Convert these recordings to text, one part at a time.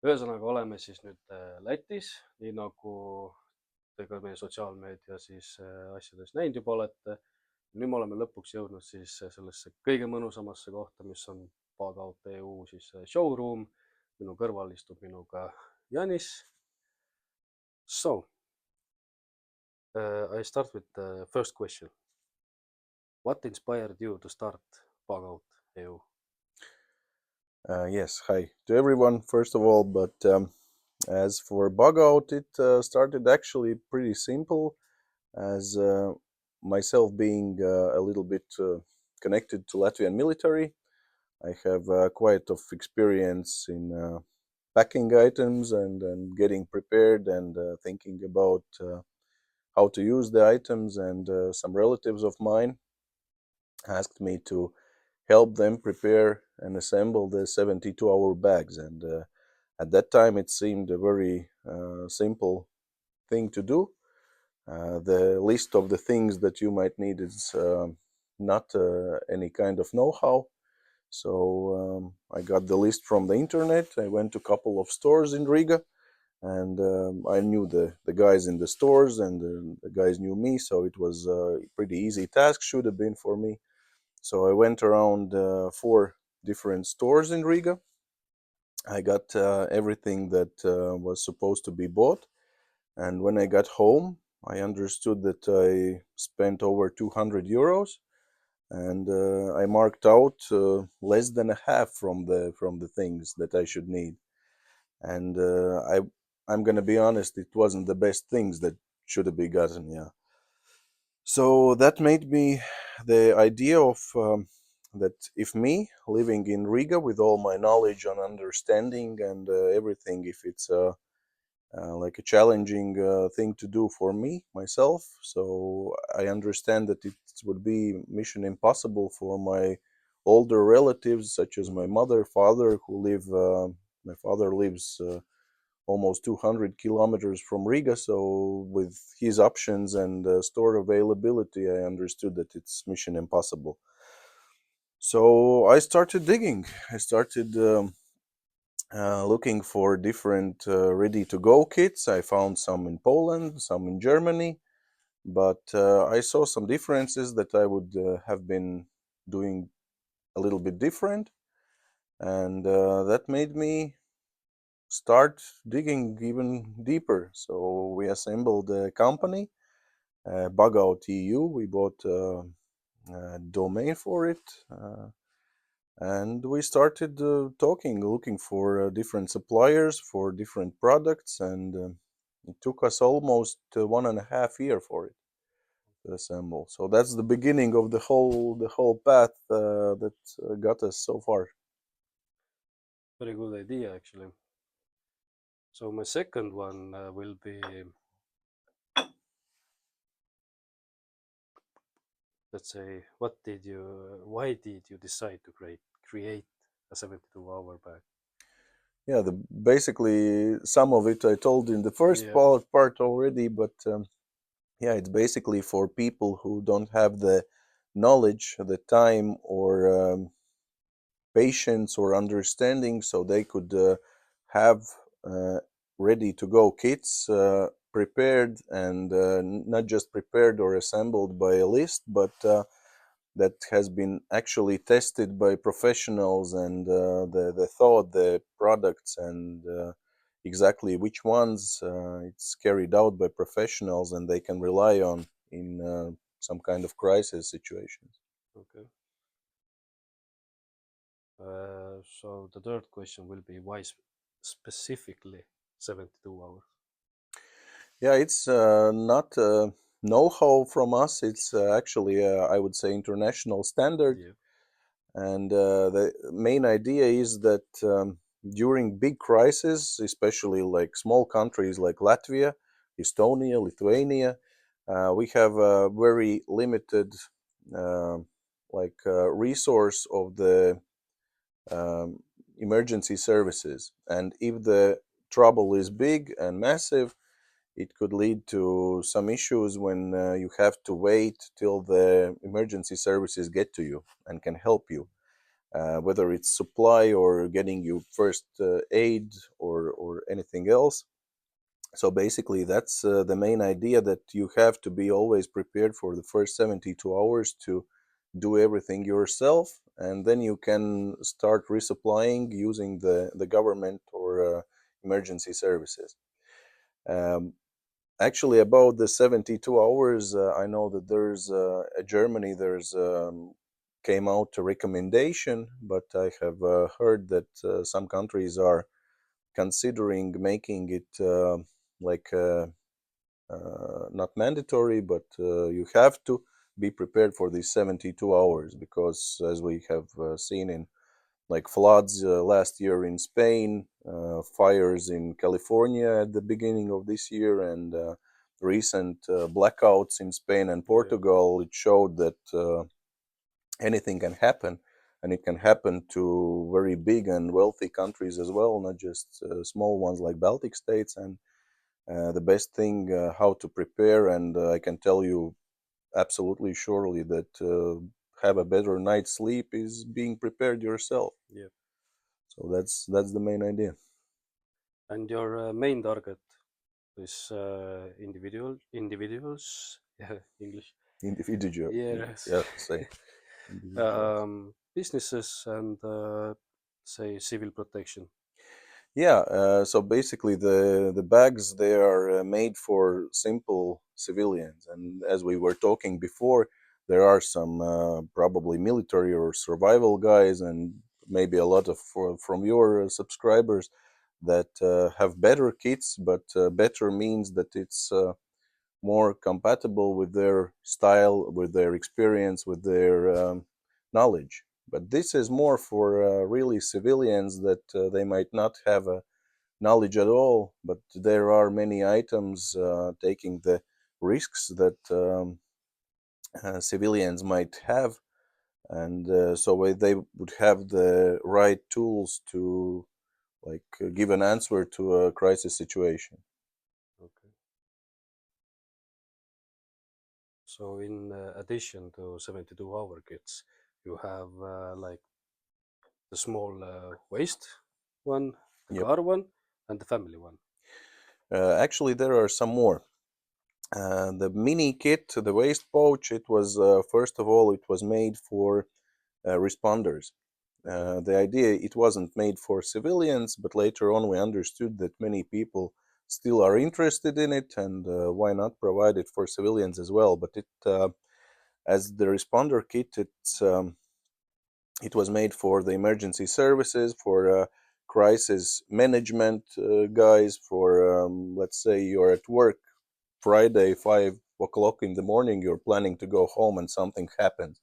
ühesõnaga oleme siis nüüd Lätis, nii nagu te ka meie sotsiaalmeedia siis asjades näinud juba olete. Nüüd me oleme lõpuks jõudnud siis sellesse kõige mõnusamasse kohta, mis on Bugout.eu siis showroom. Minu kõrval istub minuga Janis. So, I start with the first question. What inspired you to start Bugout.eu? Yes, hi to everyone, first of all, but as for Bugout, it started actually pretty simple, as myself being a little bit connected to Latvian military. I have quite of experience in packing items and getting prepared and thinking about how to use the items, and some relatives of mine asked me to help them prepare and assemble the 72-hour bags, and at that time it seemed a very simple thing to do. The list of the things that you might need is not any kind of know-how, so I got the list from the internet. I went to a couple of stores in Riga, and I knew the guys in the stores, and the guys knew me, so it was a pretty easy task, should have been for me. So I went around 4 different stores in Riga. I got everything that was supposed to be bought. And when I got home, I understood that I spent over 200 euros. And I marked out less than a half from the things that I should need. And I'm gonna be honest, it wasn't the best things that should have been gotten, yeah. So that made me the idea of that if me living in Riga with all my knowledge and understanding and everything, if it's like a challenging thing to do for me myself, so I understand that it would be mission impossible for my older relatives, such as my mother, father, who live. My father lives almost 200 kilometers from Riga, so with his options and store availability, I understood that it's mission impossible. So I started digging. I started looking for different ready-to-go kits. I found some in Poland, some in Germany, but I saw some differences that I would have been doing a little bit different, and that made me start digging even deeper. So we assembled a company, Bugout.eu. We bought a domain for it, and we started talking, looking for different suppliers for different products, and it took us almost 1.5 years for it to assemble. So that's the beginning of the whole path that got us so far. Very good idea, actually. So my second one will be, let's say, why did you decide to create a 72-hour bag? Yeah, basically some of it I told in the first part already, but yeah, it's basically for people who don't have the knowledge, the time, or patience or understanding, so they could have ready-to-go kits prepared, and not just prepared or assembled by a list, but that has been actually tested by professionals, and the thought, the products, and exactly which ones it's carried out by professionals, and they can rely on in some kind of crisis situations. Okay. So the third question will be, why specifically 72 hours? Yeah, it's not know-how from us. It's actually, I would say, international standard. Yeah. And the main idea is that during big crises, especially like small countries like Latvia, Estonia, Lithuania, we have a very limited resource of the emergency services. And if the trouble is big and massive, it could lead to some issues when you have to wait till the emergency services get to you and can help you. whether it's supply or getting you first aid or anything else. So basically, that's the main idea, that you have to be always prepared for the first 72 hours to do everything yourself, and then you can start resupplying using the government or emergency services. Um, Actually, about the 72 hours, I know that there's Germany, there's came out a recommendation, but I have heard that some countries are considering making it like not mandatory, but you have to be prepared for these 72 hours, because as we have seen in like floods last year in Spain, fires in California at the beginning of this year, and recent blackouts in Spain and Yeah. Portugal, it showed that anything can happen, and it can happen to very big and wealthy countries as well, not just small ones like Baltic states. And the best thing how to prepare, and I can tell you absolutely surely that have a better night's sleep is being prepared yourself. Yeah. So that's the main idea. And your main target is individuals. Yeah, English. Individual, Yes. yeah, same. Individuals. Businesses and say civil protection. Yeah, so basically the bags, they are made for simple civilians, and as we were talking before, there are some probably military or survival guys, and maybe a lot of from your subscribers that have better kits, but better means that it's more compatible with their style, with their experience, with their knowledge. But this is more for really civilians that they might not have a knowledge at all, but there are many items taking the risks that civilians might have, and so they would have the right tools to like give an answer to a crisis situation. Okay. So in addition to 72-hour kits, you have like the small waste one, the Yep. car one, and the family one. Actually, there are some more. The mini kit, the waste pouch, it was first of all, it was made for responders. Okay. The idea, it wasn't made for civilians, but later on we understood that many people still are interested in it, and why not provide it for civilians as well? But it, as the responder kit, it was made for the emergency services, for crisis management guys, for let's say you're at work Friday, 5 o'clock in the morning, you're planning to go home and something happens.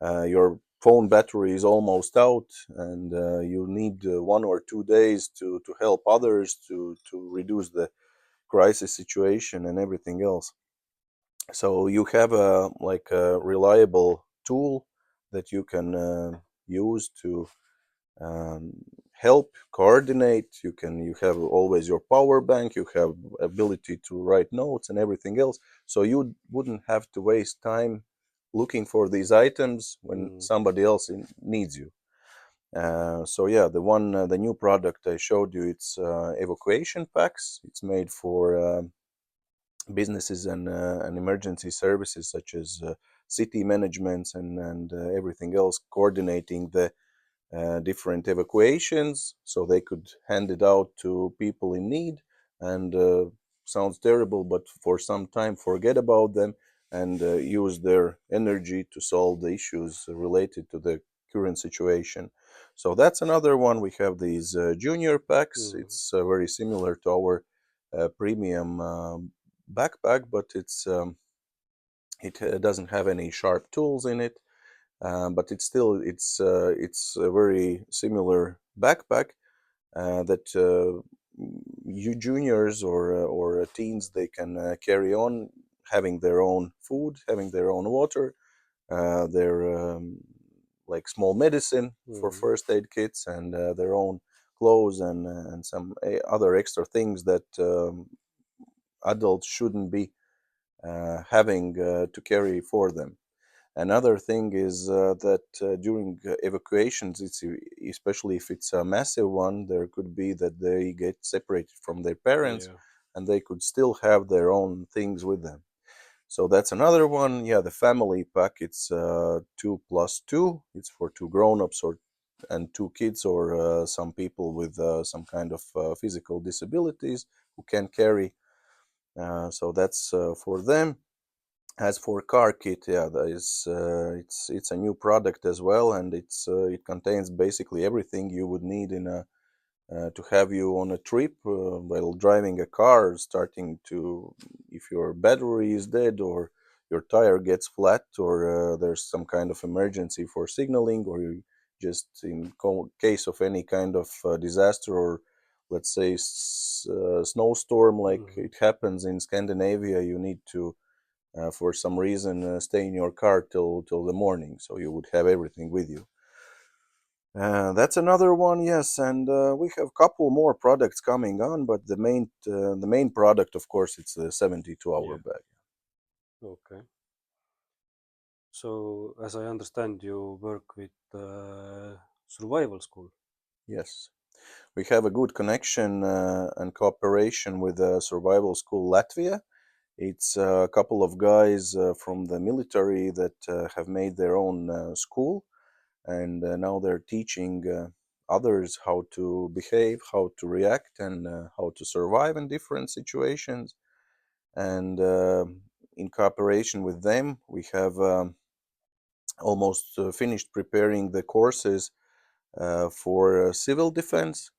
Your phone battery is almost out, and you need 1 or 2 days to help others to reduce the crisis situation and everything else. So you have a like a reliable tool that you can use to um, help coordinate. You have always your power bank, you have ability to write notes and everything else, so you wouldn't have to waste time looking for these items when Mm. somebody else needs you. So yeah, the new product I showed you, it's evacuation packs. It's made for businesses and emergency services such as city managements and everything else, coordinating the different evacuations, so they could hand it out to people in need, and sounds terrible, but for some time forget about them and use their energy to solve the issues related to the current situation. So that's another one. We have these junior packs. Mm. It's very similar to our premium backpack, but it doesn't have any sharp tools in it, but it's a very similar backpack that you juniors or teens, they can carry on, having their own food, having their own water, their like small medicine for Mm. first aid kits, and their own clothes and some other extra things that adults shouldn't be having to carry for them. Another thing is that during evacuations, especially if it's a massive one, there could be that they get separated from their parents Yeah. and they could still have their own things with them. So that's another one. Yeah, the family pack, it's 2 plus 2. It's for two grown-ups or and two kids or some people with some kind of physical disabilities who can carry. So that's for them. As for car kit, yeah, that is it's a new product as well, and it contains basically everything you would need in a to have you on a trip while driving a car, starting to if your battery is dead or your tire gets flat or there's some kind of emergency for signaling or you just in case of any kind of disaster or let's say snowstorm like Hmm. it happens in Scandinavia, you need to for some reason stay in your car till the morning, so you would have everything with you. That's another one, yes, and we have a couple more products coming on, but the main product, of course, it's the 72-hour Yeah. bag. Okay. So, as I understand, you work with survival school. Yes, we have a good connection and cooperation with Survival School Latvia. It's a couple of guys from the military that have made their own school, and now they're teaching others how to behave, how to react, and how to survive in different situations. And in cooperation with them, we have almost finished preparing the courses for civil defense.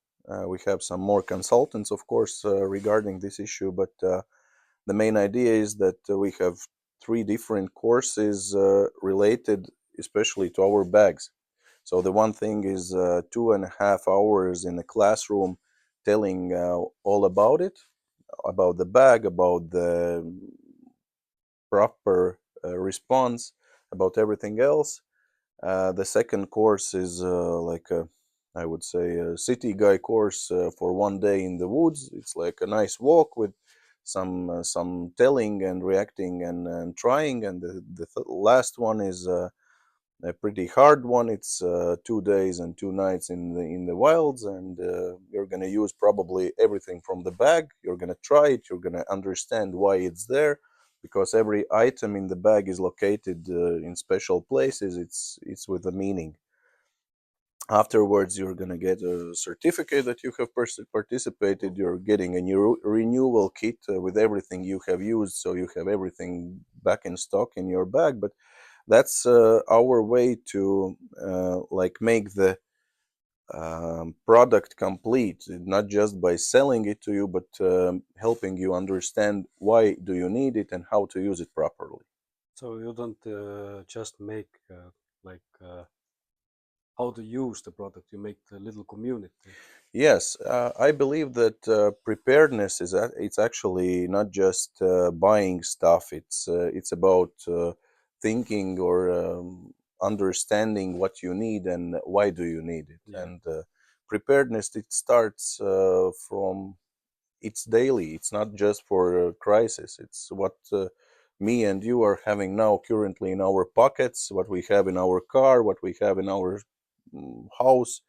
We have some more consultants, of course, regarding this issue, but the main idea is that we have three different courses related especially to our bags. So the one thing is 2.5 hours in a classroom telling all about it, about the bag, about the proper response, about everything else. The second course is like a, I would say, a city guy course for one day in the woods. It's like a nice walk with some telling and reacting and trying. And the last one is a pretty hard one. It's 2 days and 2 nights in the wilds, and you're gonna use probably everything from the bag. You're gonna try it. You're gonna understand why it's there, because every item in the bag is located in special places. It's with a meaning. Afterwards, you're gonna get a certificate that you have participated. You're getting a new renewal kit with everything you have used, so you have everything back in stock in your bag. But that's our way to like make the product complete, not just by selling it to you, but helping you understand why do you need it and how to use it properly. So you don't just make like how to use the product. You make the little community. Yes, I believe that preparedness is it's actually not just buying stuff. It's about thinking or understanding what you need and why do you need it. Yeah. And preparedness it starts from it's daily. It's not just for a crisis. It's what me and you are having now currently in our pockets, what we have in our car, what we have in our house.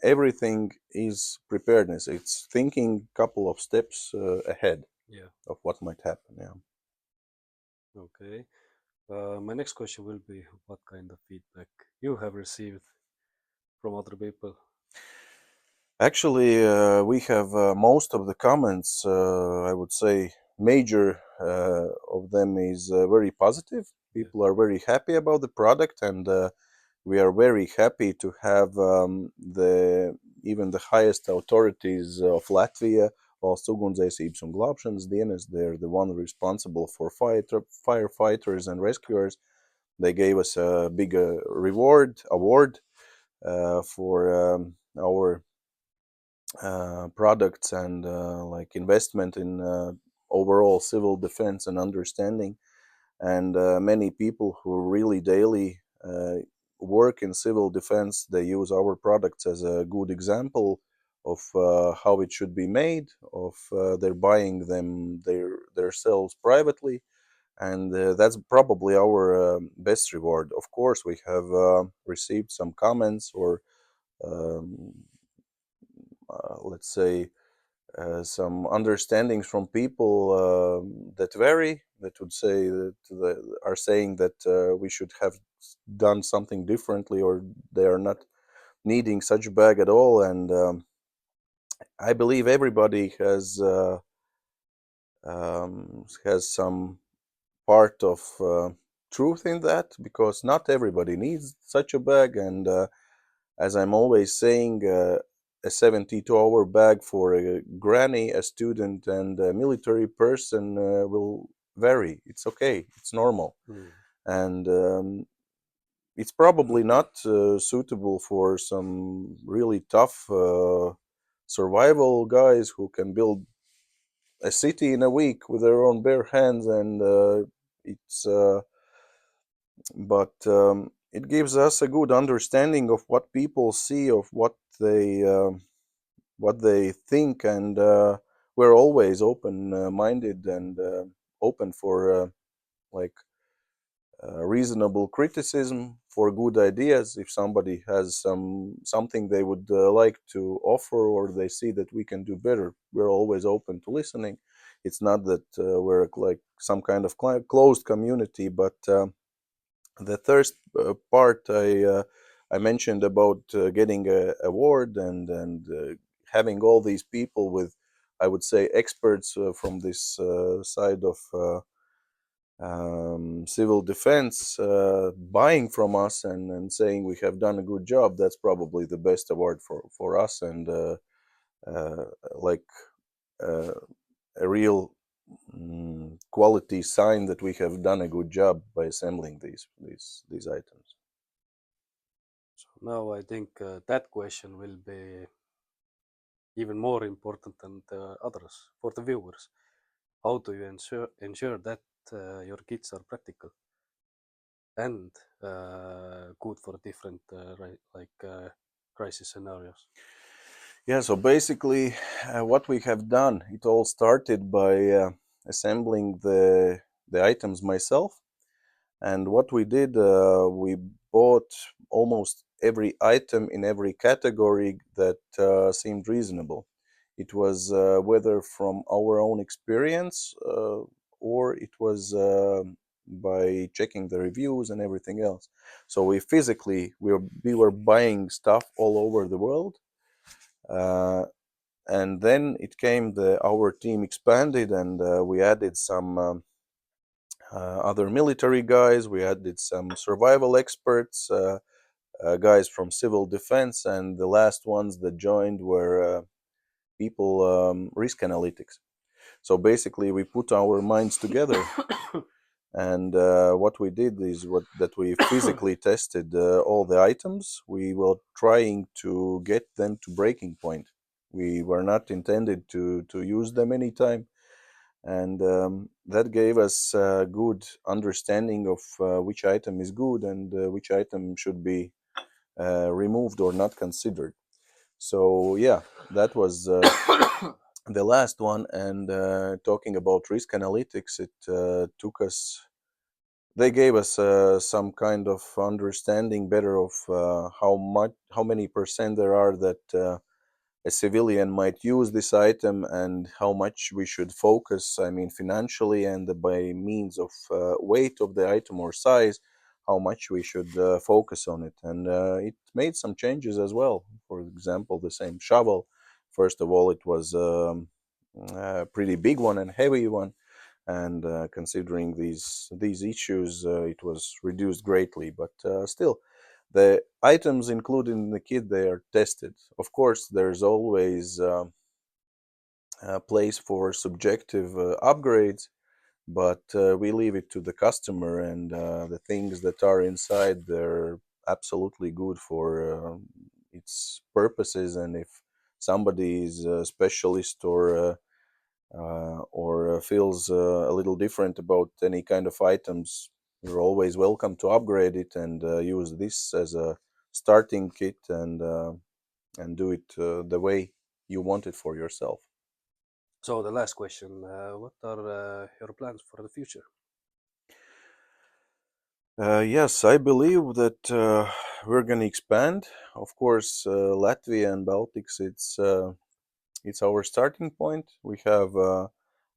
Everything is preparedness. It's thinking couple of steps ahead Yeah. of what might happen. Yeah. Okay. My next question will be what kind of feedback you have received from other people. Actually, we have most of the comments. I would say major of them is very positive. Yeah. People are very happy about the product, and we are very happy to have the even the highest authorities of Latvia, valsts ugunsdzēsības un glābšanas dienas. They're the one responsible for firefighters and rescuers. They gave us a big award for our products and like investment in overall civil defense and understanding. And many people who really daily work in civil defense, they use our products as a good example of how it should be made, of they're buying them themselves privately. and that's probably our best reward. Of course, we have received some comments or um, let's say some understandings from people that vary, that would say that are saying that we should have done something differently, or they are not needing such a bag at all. And I believe everybody has some part of truth in that, because not everybody needs such a bag. And as I'm always saying, a 72-hour bag for a granny, a student, and a military person will vary. It's okay, it's normal. Mm. And it's probably not suitable for some really tough survival guys who can build a city in a week with their own bare hands. And it's but it gives us a good understanding of what people see, of what they think. And we're always open minded and open for like reasonable criticism, for good ideas. If somebody has something they would like to offer, or they see that we can do better, we're always open to listening. It's not that we're like some kind of closed community. But the third part I mentioned about getting a award, and having all these people with, I would say, experts from this side of civil defense buying from us, and saying we have done a good job. That's probably the best award for us, and uh, like uh, a real quality sign that we have done a good job by assembling these items. So now I think that question will be even more important than the others for the viewers. How do you ensure that your kits are practical and good for different crisis scenarios? Yeah, so basically, what we have done, it all started by assembling the items myself. And what we did, we bought almost every item in every category that seemed reasonable. It was whether from our own experience, or it was by checking the reviews and everything else. So we were buying stuff all over the world. Uh, and then it came, our team expanded, and we added some other military guys. We added some survival experts, guys from civil defense, and the last ones that joined were people risk analytics. So basically, we put our minds together, and what we did is that we physically tested all the items. We were trying to get them to breaking point. We were not intended to use them anytime, and that gave us a good understanding of which item is good, and which item should be removed or not considered. So yeah, that was the last one. And talking about risk analytics, it took us they gave us some kind of understanding better of how many percent there are that a civilian might use this item, and how much we should focus, I mean, financially and by means of weight of the item or size, how much we should focus on it. And it made some changes as well. For example, the same shovel. First of all, it was a pretty big one and heavy one, and considering these issues, it was reduced greatly. But still, the items included in the kit, they are tested. Of course, there's always a place for subjective upgrades, but we leave it to the customer, and the things that are inside, they're absolutely good for its purposes. And if somebody is a specialist, or feels a little different about any kind of items, you're always welcome to upgrade it and use this as a starting kit, and do it the way you want it for yourself. So the last question: what are your plans for the future? Yes, I believe that we're going to expand. Of course, Latvia and Baltics, it's our starting point. We have a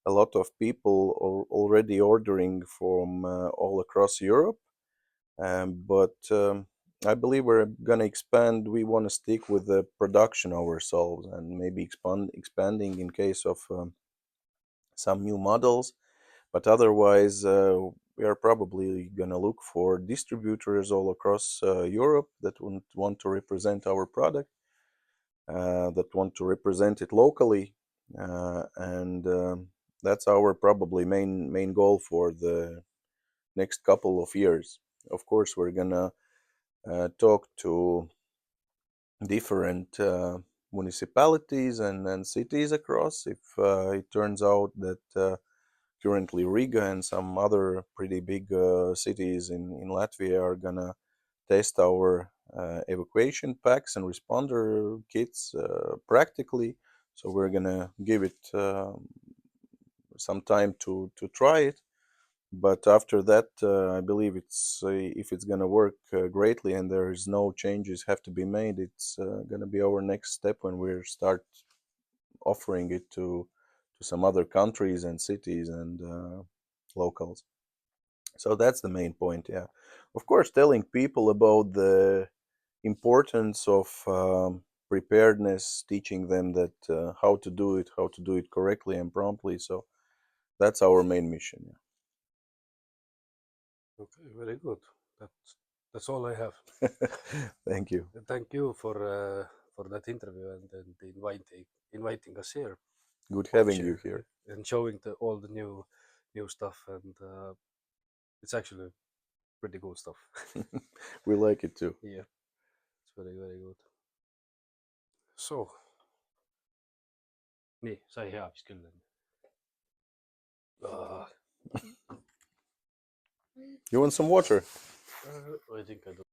lot of people already ordering from all across Europe, but I believe we're going to expand. We want to stick with the production ourselves and maybe expanding in case of some new models. But otherwise, we are probably going to look for distributors all across Europe that want to represent our product, that want to represent it locally, and that's our probably main goal for the next couple of years. Of course, we're gonna talk to different municipalities and cities across. If it turns out that currently Riga and some other pretty big cities in Latvia are gonna test our evacuation packs and responder kits practically. So we're gonna give it some time to try it. But after that, I believe it's if it's gonna work greatly and there is no changes have to be made, it's gonna be our next step when we start offering it to some other countries and cities and locals. So that's the main point, yeah. Of course, telling people about the importance of preparedness, teaching them that how to do it correctly and promptly. So that's our main mission. Yeah. Okay, very good. That's all I have. Thank you. Thank you for that interview and inviting us here Good and having you here. and showing all the new stuff, and it's actually pretty cool stuff. We like it too. Yeah, it's very good. So, nii, sai hea vist küll. You want some water? I think I do.